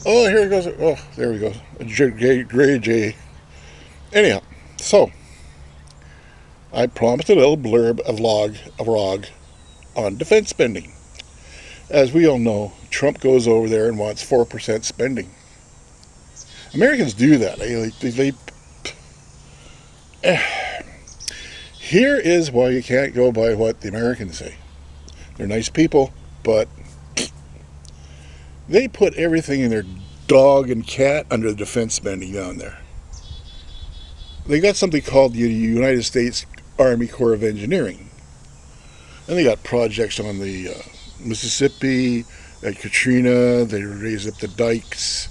Oh, here it goes. Oh, there we go. Gray J. Anyhow, so I promised a little blurb of log on defense spending. As we all know, Trump goes over there and wants 4% spending. Americans do that. Here is why you can't go by what the Americans say. They're nice people, but they put everything in their dog and cat under the defense spending down there. They got something called the United States Army Corps of Engineering. And they got projects on the Mississippi, at Katrina, they raised up the dikes,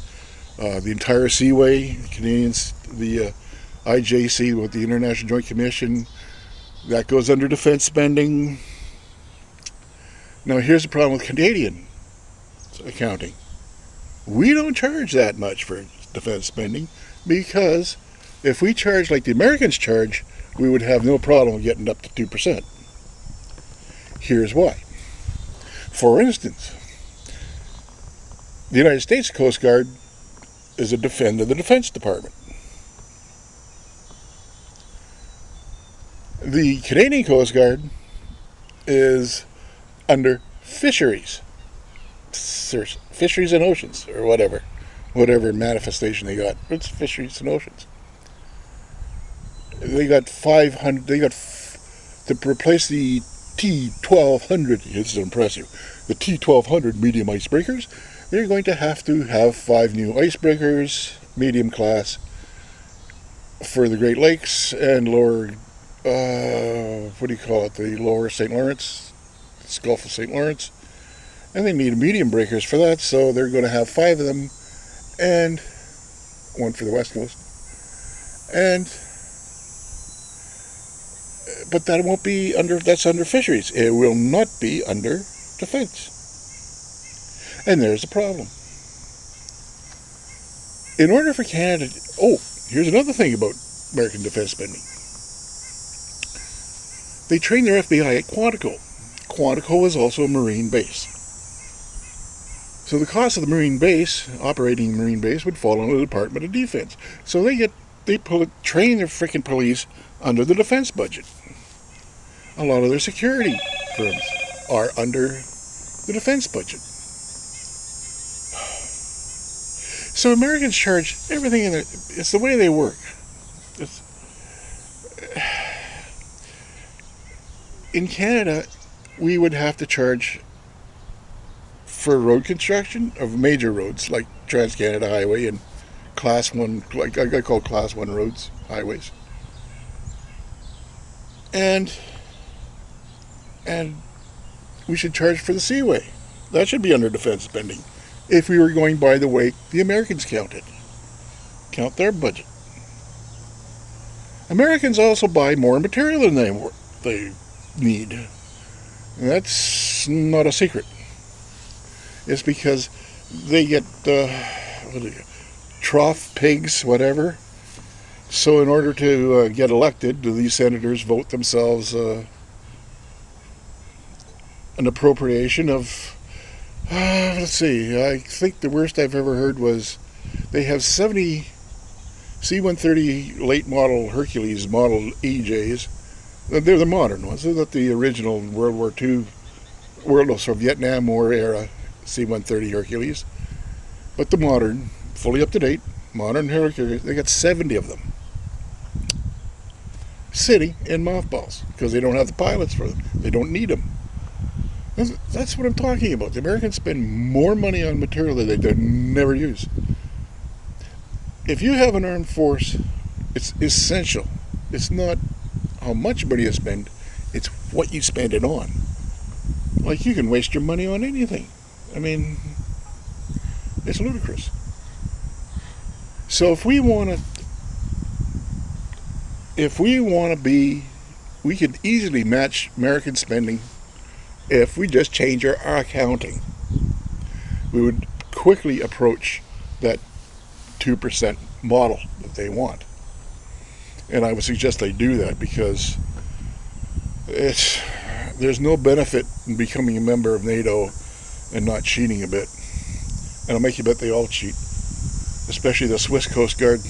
the entire seaway, the Canadians, the IJC with the International Joint Commission, that goes under defense spending. Now here's the problem with Canadian accounting. We don't charge that much for defense spending because if we charge like the Americans charge, we would have no problem getting up to 2%. Here's why. For instance, the United States Coast Guard is a defender of the Defense Department. The Canadian Coast Guard is under fisheries. Fisheries and oceans, or whatever manifestation they got. It's fisheries and oceans. They got 500. To replace the T-1200. This is impressive. The T-1200 medium icebreakers. They're going to have 5 new icebreakers, medium class, for the Great Lakes and lower. The lower St. Lawrence, the Gulf of St. Lawrence. And they need medium breakers for that, so they're going to have 5 of them, and 1 for the West Coast. But that won't be that's under fisheries. It will not be under defense. And there's the problem. In order for Canada, here's another thing about American defense spending. They train their FBI at Quantico. Quantico is also a Marine base. So the cost of the operating Marine base, would fall under the Department of Defense. So they train their freaking police under the defense budget. A lot of their security firms are under the defense budget. So Americans charge everything it's the way they work. In Canada, we would have to charge for road construction of major roads like Trans-Canada Highway and Class 1, like I call Class 1 roads, highways. And we should charge for the seaway. That should be under defense spending. If we were going by the way the Americans count their budget. Americans also buy more material than they need. And that's not a secret. It's because they get trough pigs, whatever. So in order to get elected, these senators vote themselves an appropriation of, let's see, I think the worst I've ever heard was they have 70 C-130 late model Hercules model EJs. They're the modern ones. They're not the original World War II, Vietnam War era C-130 Hercules. But the modern, fully up-to-date, modern Hercules, they got 70 of them. Sitting in mothballs, because they don't have the pilots for them. They don't need them. That's what I'm talking about. The Americans spend more money on material that they never use. If you have an armed force, it's essential. It's not how much money you spend, it's what you spend it on. Like, you can waste your money on anything. I mean, it's ludicrous. So if we want to be, we could easily match American spending if we just change our accounting. We would quickly approach that 2% model that they want. And I would suggest they do that because there's no benefit in becoming a member of NATO and not cheating a bit. And I'll make you bet they all cheat, especially the Swiss Coast Guard.